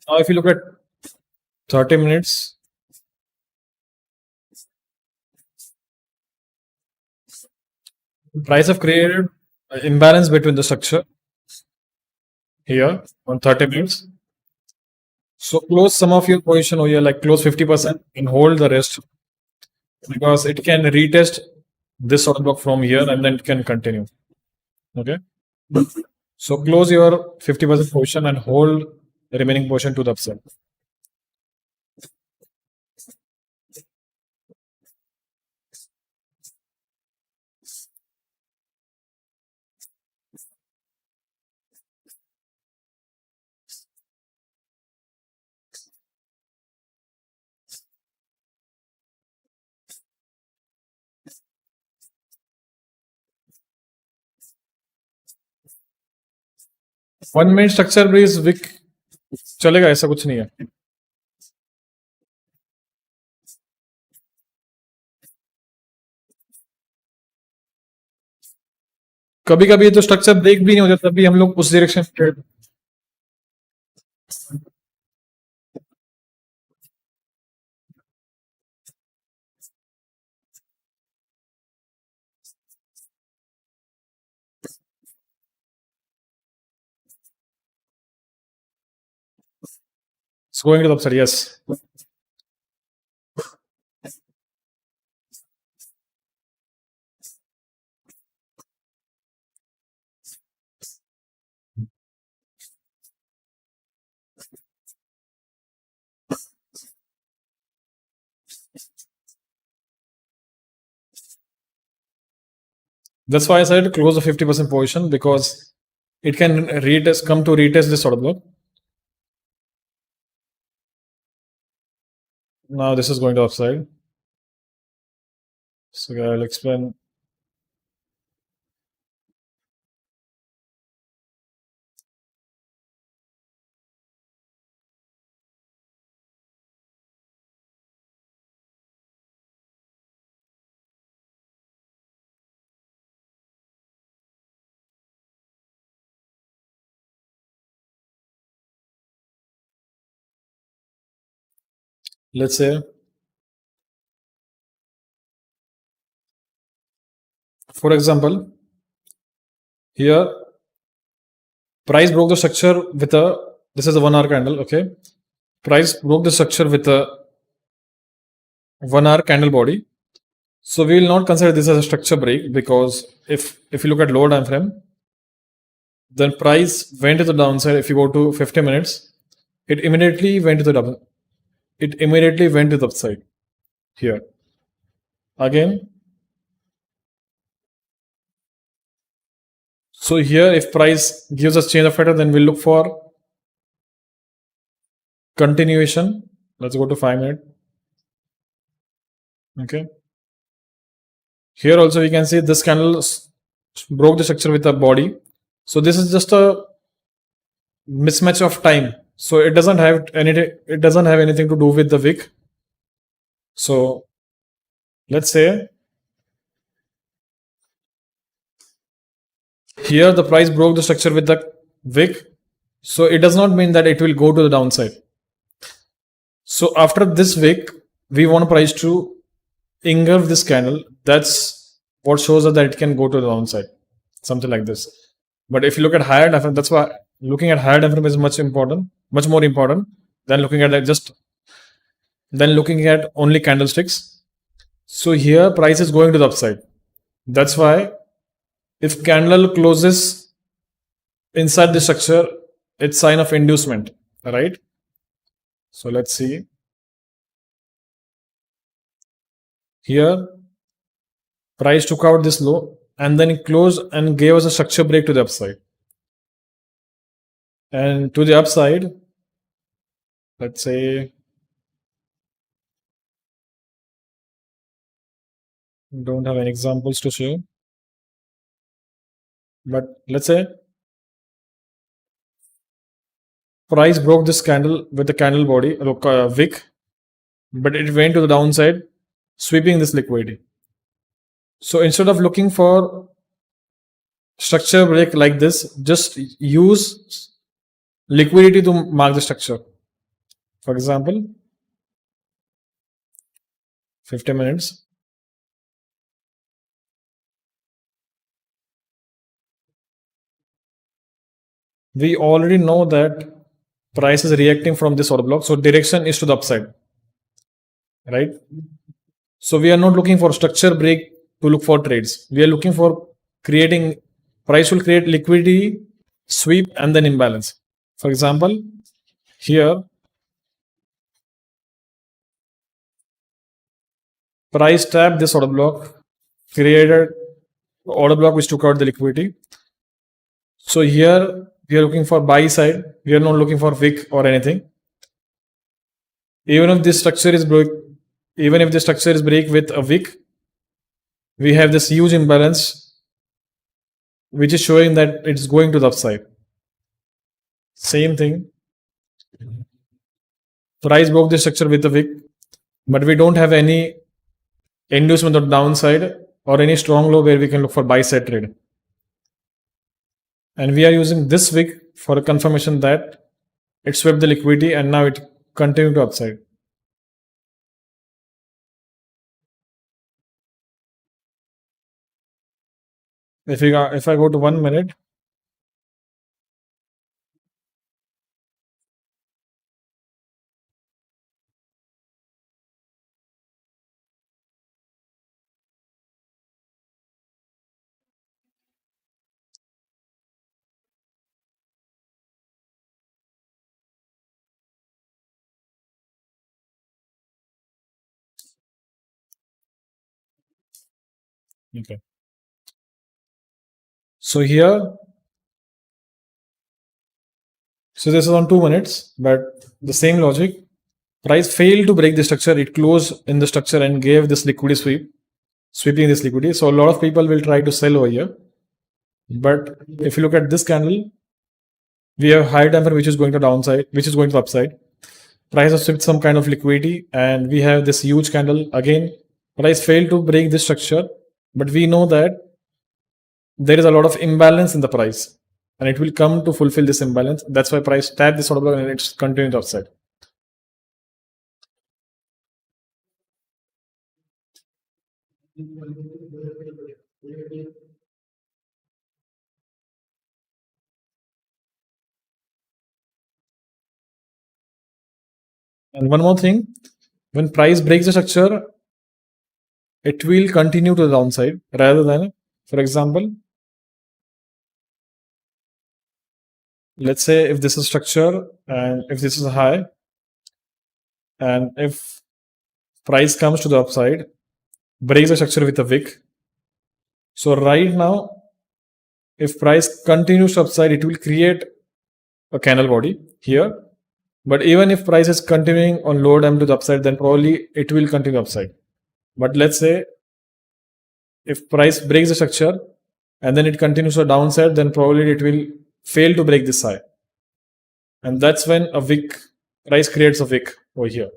Now if you look at 30 minutes, price have created an imbalance between the structure here on 30 minutes. So close some of your position over here, like close 50% and hold the rest, because it can retest this order block from here and then it can continue. Okay. So close your 50% position and hold the remaining portion to the upside. One minute structure ब्रेज विक चलेगा, ऐसा कुछ नहीं है। कभी कभी तो स्ट्रक्चर ब्रेक भी नहीं हो जाता, तभी हम लोग उस direction going to the upside. Yes. That's why I said close the 50% position, because it can retest, come to retest this order block. Now this is going to upside. So I'll explain. Let's say, for example, here price broke the structure with a, this is a 1 hour candle. Okay, price broke the structure with a 1 hour candle body. So we will not consider this as a structure break, because if you look at lower time frame, Then price went to the downside. If you go to 50 minutes, it immediately went to the double. It immediately went to the upside here. Again, so here if price gives us change of pattern, then we'll look for continuation. Let's go to 5 minute. Okay. Here also we can see this candle broke the structure with a body. So this is just a mismatch of time. So it doesn't have anything to do with the wick. So let's say here the price broke the structure with the wick. So it does not mean that it will go to the downside. So after this wick, we want price to engulf this candle. That's what shows us that it can go to the downside, something like this. But if you look at higher time frame, that's why looking at higher time frame is much more important than looking at only candlesticks. So here price is going to the upside. That's why if candle closes inside the structure, it's sign of inducement, right? So let's see. Here price took out this low and then it closed and gave us a structure break to the upside. And to the upside, let's say, don't have any examples to show, but let's say price broke this candle with the candle body, wick, but it went to the downside, sweeping this liquidity. So instead of looking for structure break like this, just use liquidity to mark the structure. For example, 50 minutes. We already know that price is reacting from this order block. So direction is to the upside, right? So we are not looking for structure break to look for trades. We are looking for creating, price will create liquidity, sweep, and then imbalance. For example, here price tapped this order block, created order block which took out the liquidity. So here we are looking for buy side. We are not looking for wick or anything. Even if this structure is break with a wick, we have this huge imbalance which is showing that it's going to the upside. Same thing. Price broke the structure with a wick, but we don't have any inducement on downside or any strong low where we can look for buy side trade. And we are using this wick for a confirmation that it swept the liquidity and now it continued to upside. If I go to 1 minute, okay. So here, so this is on 2 minutes, but the same logic. Price failed to break the structure. It closed in the structure and gave this liquidity sweep, sweeping this liquidity. So a lot of people will try to sell over here. But if you look at this candle, we have high time frame which is going to downside, which is going to the upside. Price has swept some kind of liquidity, and we have this huge candle again. Price failed to break this structure, but we know that there is a lot of imbalance in the price, and it will come to fulfill this imbalance. That's why price tapped this order block and it's continued upside. And one more thing, when price breaks the structure, it will continue to the downside rather than, for example, let's say if this is structure and if this is high, and if price comes to the upside, breaks the structure with a wick. So right now, if price continues to upside, it will create a candle body here. But even if price is continuing on lower time to the upside, then probably it will continue upside. But let's say if price breaks the structure and then it continues to downside, then probably it will fail to break this high. And that's when a wick, price creates a wick over here.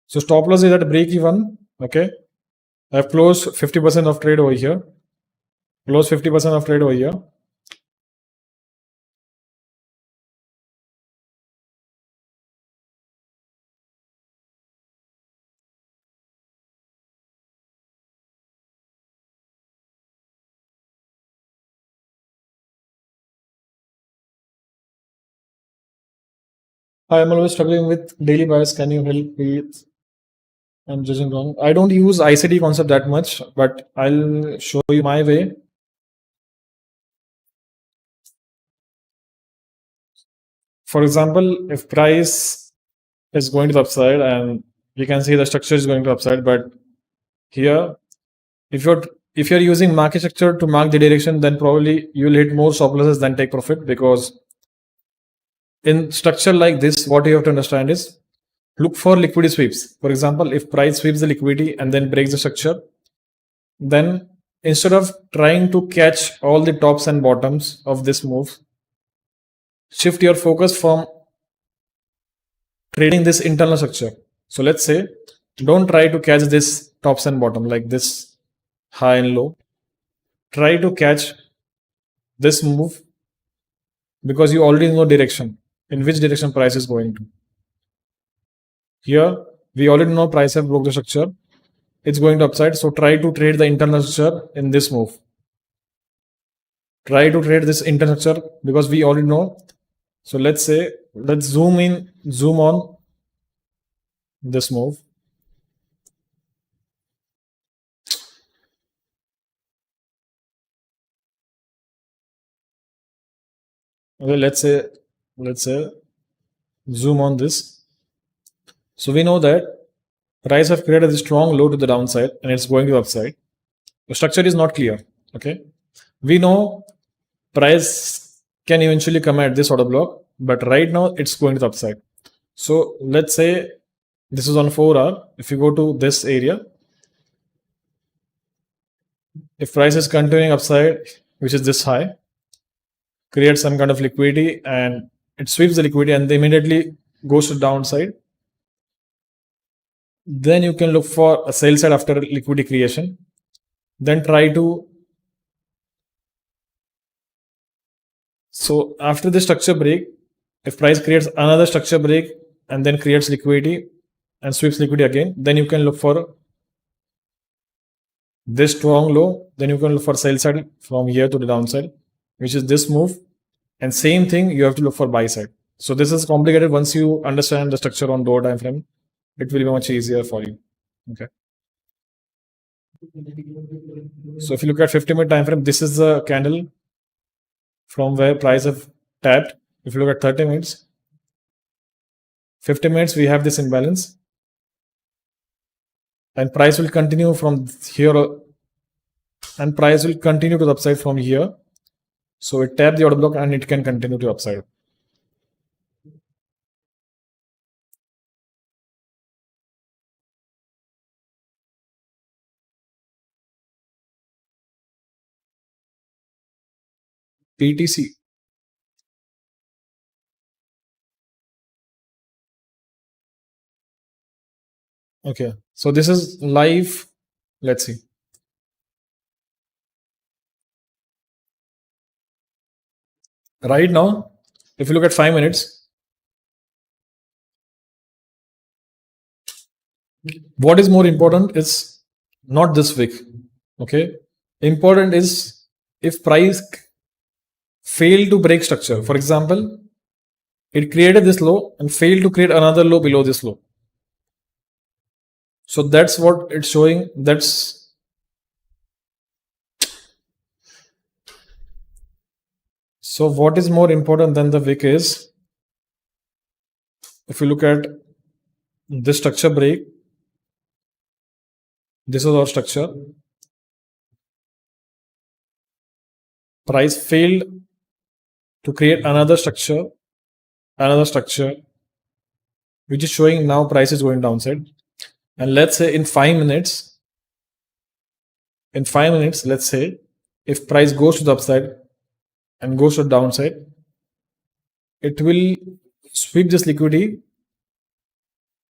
So stop loss is at break even. Okay. I've closed 50% of trade over here. Close 50% of trade over here. I am always struggling with daily bias. Can you help me? I'm judging wrong. I don't use ICT concept that much, but I'll show you my way. For example, if price is going to the upside and you can see the structure is going to upside, but here, if you're using market structure to mark the direction, then probably you'll hit more stop losses than take profit, because in structure like this, what you have to understand is look for liquidity sweeps. For example, if price sweeps the liquidity and then breaks the structure, then instead of trying to catch all the tops and bottoms of this move, shift your focus from trading this internal structure. So let's say don't try to catch this tops and bottom like this high and low. Try to catch this move, because you already know direction, in which direction price is going to. Here we already know price have broke the structure, it's going to upside, so try to trade the internal structure in this move. Try to trade this internal structure because we already know. So let's say, let's zoom on this move. Okay, let's say zoom on this. So we know that price have created a strong low to the downside and it's going to the upside. The structure is not clear. Okay, we know price can eventually come at this order block, but right now it's going to the upside. So let's say this is on 4 hour. If you go to this area, if price is continuing upside, which is this high, creates some kind of liquidity and it sweeps the liquidity and immediately goes to downside, then you can look for a sell side after liquidity creation. Then try to, so after the structure break, if price creates another structure break and then creates liquidity and sweeps liquidity again, then you can look for this strong low. Then you can look for sell side from here to the downside, which is this move. And same thing, you have to look for buy side. So this is complicated. Once you understand the structure on lower time frame, it will be much easier for you. Okay. So if you look at 50-minute time frame, this is the candle from where price have tapped. If you look at 30 minutes, 50 minutes, we have this imbalance, and price will continue from here, and price will continue to the upside from here. So it tapped the order block and it can continue to upside. PTC. Okay. So this is live. Let's see. Right now, if you look at 5 minutes, what is more important is not this wick. Okay. Important is if price fail to break structure. For example, it created this low and failed to create another low below this low. So that's what it's showing. So what is more important than the wick is, if you look at this structure break, this is our structure. Price failed to create another structure, which is showing now price is going downside. And let's say in 5 minutes, let's say if price goes to the upside and goes to the downside, it will sweep this liquidity.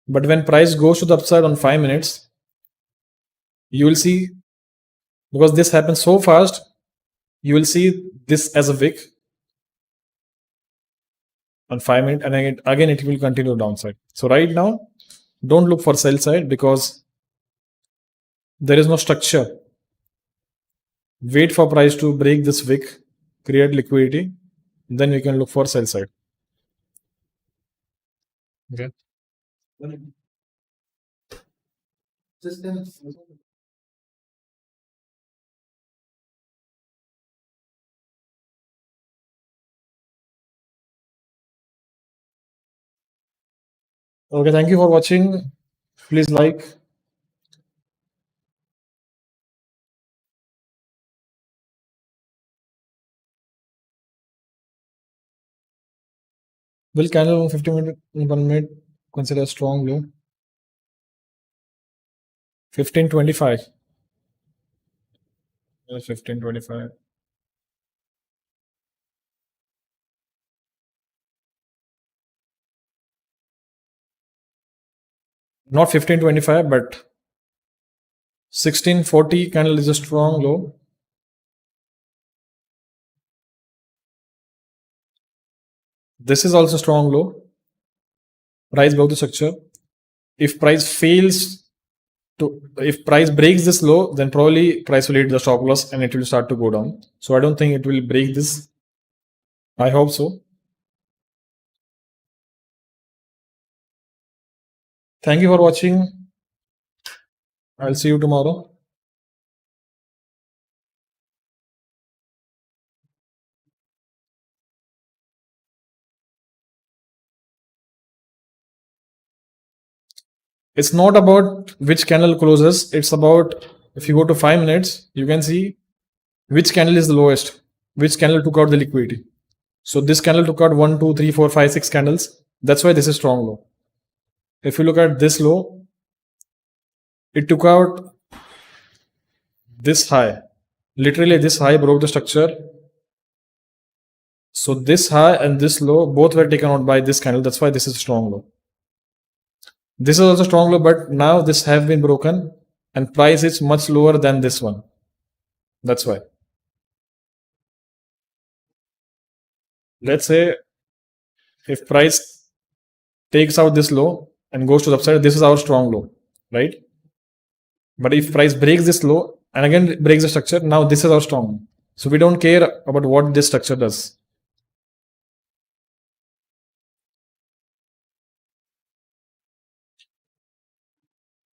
But when price goes to the upside on 5 minutes, you will see, because this happens so fast, you will see this as a wick on 5 minutes, and again it will continue downside. So right now, don't look for sell side because there is no structure. Wait for price to break this wick, create liquidity, then you can look for sell side. Okay. Okay, thank you for watching. Please like. Will candle on 50-minute, 1 minute consider strong low? 1525. 1525. Not 1525, but 1640 candle is a strong low. This is also strong low. Price broke the structure. If price breaks this low, then probably price will hit the stop loss and it will start to go down. So I don't think it will break this. I hope so. Thank you for watching. I'll see you tomorrow. It's not about which candle closes. It's about, if you go to 5 minutes, you can see which candle is the lowest, which candle took out the liquidity. So this candle took out 1, 2, 3, 4, 5, 6 candles. That's why this is strong low. If you look at this low, it took out this high. Literally this high broke the structure. So this high and this low both were taken out by this candle. That's why this is strong low. This is also strong low, but now this have been broken and price is much lower than this one. That's why. Let's say if price takes out this low and goes to the upside, this is our strong low, right? But if price breaks this low and again breaks the structure, now this is our strong low. So we don't care about what this structure does.